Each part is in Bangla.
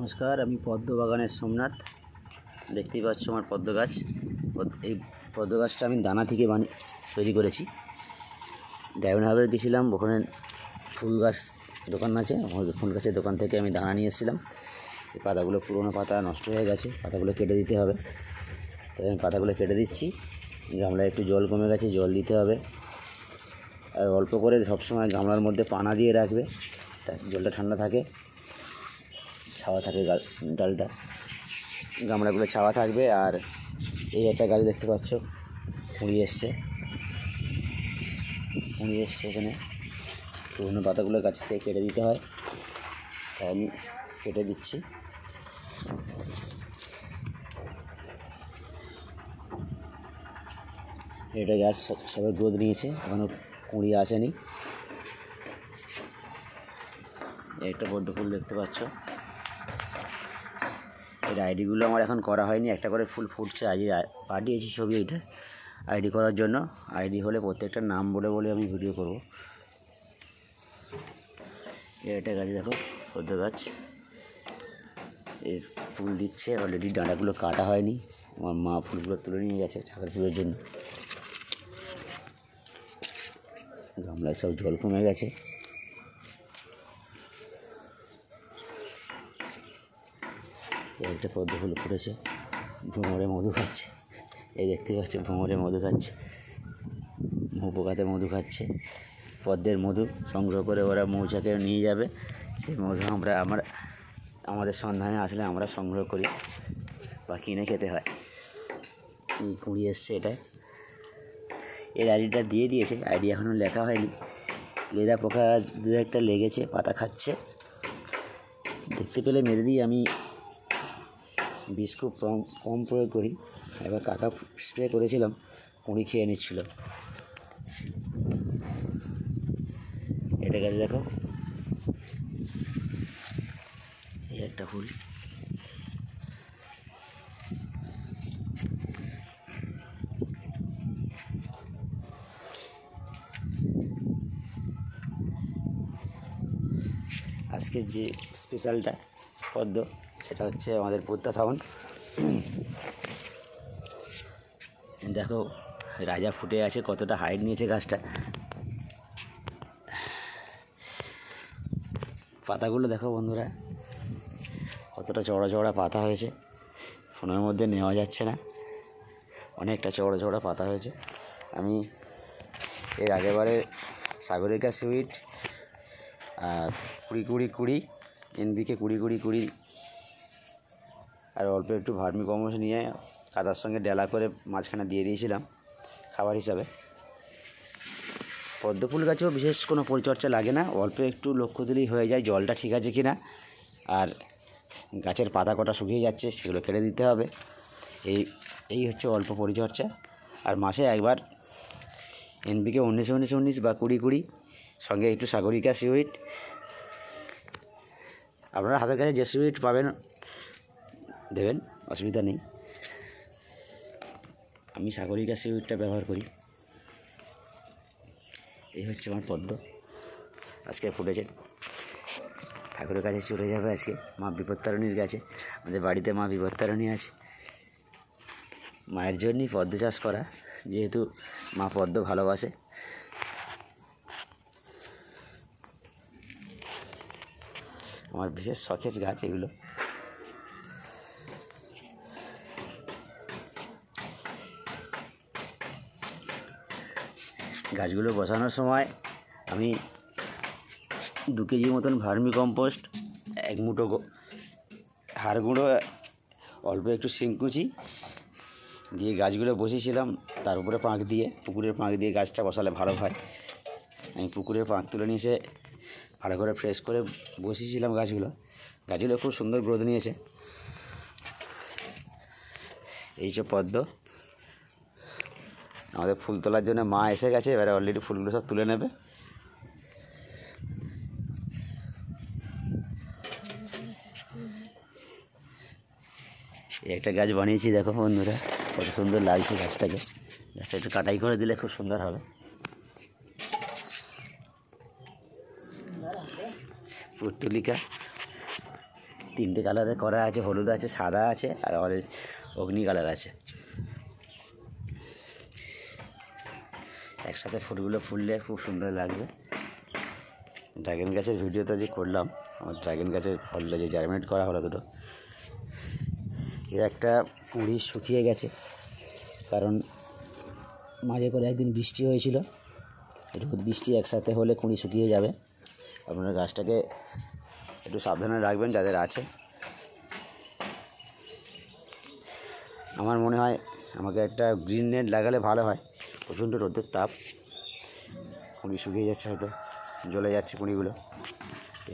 নমস্কার, আমি পদ্ম বাগানের সোমনাথ। দেখতেই পাচ্ছ আমার পদ্ম গাছ। এই পদ্ম গাছটা আমি দানা থেকে তৈরি করেছি। ডায়মন্ড হারবারে গেছিলাম, ওখানে ফুল গাছ দোকান আছে, ফুল গাছের দোকান থেকে আমি দানা নিয়ে এসেছিলাম। এই পাতাগুলো পুরোনো পাতা, নষ্ট হয়ে গেছে, পাতাগুলো কেটে দিতে হবে। তাই আমি পাতাগুলো কেটে দিচ্ছি। গামলায় একটু জল কমে গেছে, জল দিতে হবে। আর অল্প করে সবসময় গামলার মধ্যে পানা দিয়ে রাখবে, জলটা ঠান্ডা থাকে, ছাওয়া থাকে, ডালটা গামলাগুলো ছাওয়া থাকবে। আর এই একটা গাছ দেখতে পাচ্ছ, কুঁড়ি এসছে এখানে। পুরোনো পাতাগুলো গাছ থেকে কেটে দিতে হয়, তাই আমি কেটে দিচ্ছি। এটা গাছ সবে গ্রোথ নিয়েছে, এখনও কুঁড়ি আসেনি। একটা পদ্ম ফুল দেখতে পাচ্ছ। এর আইডিগুলো আমার এখন করা হয়নি, একটা করে ফুল ফুটছে। আজ পাঠিয়েছি ছবি এটা আইডি করার জন্য। আইডি হলে প্রত্যেকটা নাম বলে বলে আমি ভিডিও করব। এটা গাছ দেখো, পদ্ম গাছ, এর ফুল দিচ্ছে অলরেডি। ডাঁটাগুলো কাটা হয়নি, আমার মা ফুলগুলো তুলে নিয়ে গেছে ঠাকুর ফুলের জন্য। গামলায় সব জল কমে গেছে। একটা পদ্ম ফুল ফুটেছে, ভ্রমরে মধু খাচ্ছে। এই দেখতে পাচ্ছ, ভ্রমরে মধু খাচ্ছে, পোকাতে মধু খাচ্ছে। পদ্মের মধু সংগ্রহ করে ওরা মৌচাকে নিয়ে যাবে। সেই মধু আমাদের সন্ধানে আসলে আমরা সংগ্রহ করি বা কিনে খেতে হয়। কুঁড়ি এসছে এটায়। এর আইডিটা দিয়ে দিয়েছে, আইডি এখনও লেখা হয়নি। লেদা পোকা দু একটা লেগেছে, পাতা খাচ্ছে। দেখতে পেলে মেরে দিই। আমি বিষ খুব কম প্রয়োগ করি। এবার কাকা স্প্রে করেছিলাম, কুঁড়ি খেয়ে নিচ্ছিল। এটা গাছ দেখো, এই একটা ফুল। আজকের যে স্পেশালটা পদ্ম, সেটা হচ্ছে আমাদের পদ্মা শ্রাবণ। দেখো রাজা ফুটে আছে, কতটা হাইট নিয়েছে গাছটা। পাতাগুলো দেখো বন্ধুরা, কতটা চওড়া চওড়া পাতা হয়েছে। ফোনের মধ্যে নেওয়া যাচ্ছে না, অনেকটা চওড়া চওড়া পাতা হয়েছে। আমি এর আগেবারে সাগরিকা সুইট 20-20-20 NPK 20-20-20 আর অল্প একটু ভার্মি কম্পোস্ট নিয়ে কাদার সঙ্গে ডেলা করে মাঝখানে দিয়ে দিয়েছিলাম খাবার হিসাবে। পদ্ম ফুল গাছেও বিশেষ কোনো পরিচর্যা লাগে না, অল্প একটু লক্ষ্য দিলেই হয়ে যায় জলটা ঠিক আছে কি না। আর গাছের পাতা কটা শুকিয়ে যাচ্ছে, সেগুলো কেটে দিতে হবে। এই হচ্ছে অল্প পরিচর্যা। আর মাসে একবার NPK 19-19-19 বা 20-20 সঙ্গে একটু সাগরিকা সুইট। আপনারা হাতের কাছে যে সুইট পাবেন দেবেন, অসুবিধা নেই। আমি সাগরিকা সুইটটা ব্যবহার করি। এই হচ্ছে আমার পদ্ম, আজকে ফুটেছে। ঠাকুরের কাছে চলে যাবে আজকে, মা বিপত্তারিণীর কাছে। আমাদের বাড়িতে মা বিপত্তারিণী আছে। মায়ের জন্যই পদ্ম চাষ করা, যেহেতু মা পদ্ম ভালোবাসে। আমার বিশেষ শখের গাছ এগুলো। গাছগুলো বসানোর সময় আমি 2 কেজি মতন ভার্মি কম্পোস্ট, 1 মুঠো হাড় গুঁড়ো, অল্প একটু শিংকুচি দিয়ে গাছগুলো বসিয়েছিলাম। তার উপরে পাঁক দিয়ে, পুকুরের পাঁক দিয়ে গাছটা বসালে ভালো হয়। আমি পুকুরের পাঁক তুলে নিয়ে এসে ভালো করে ফ্রেশ করে বসিয়েছিলাম গাছগুলো খুব সুন্দর গ্রোথ নিয়েছে। এই যে পদ্ম, আমাদের ফুল তোলার জন্য মা এসে গেছে, এবারে অলরেডি ফুলগুলো সব তুলে নেবে। একটা গাছ বানিয়েছি দেখো বন্ধুরা, কত সুন্দর লাগছে গাছটাকে। গাছটা একটু কাটাই করে দিলে খুব সুন্দর হবে। পুর্তলিকা তিনটে কালারে করা আছে, হলুদ আছে, সাদা আছে, আর অগ্নি কালার আছে। একসাথে ফুলগুলো ফুললে খুব সুন্দর লাগবে। ড্রাগন গাছের ভিডিওটা যে করলাম, আমার ড্রাগন গাছের ফলটা যে জার্মিনেট করা হলো দুটো, এর একটা কুঁড়ি শুকিয়ে গেছে, কারণ মাঝে করে একদিন বৃষ্টি হয়েছিল। রোদ বৃষ্টি একসাথে হলে কুঁড়ি শুকিয়ে যাবে। আপনারা গাছটাকে একটু সাবধানে রাখবেন যাদের আছে। আমার মনে হয় আমাকে একটা গ্রিন নেট লাগালে ভালো হয়। প্রচণ্ড রোদের তাপ, কুঁড়ি শুকিয়ে যাচ্ছে, হয়তো জ্বলে যাচ্ছে কুঁড়িগুলো।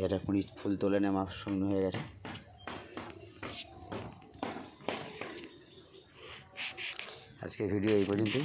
এটা কুঁড়ি ফুল তোলে না, আমার শূন্য হয়ে গেছে। আজকের ভিডিও এই পর্যন্তই।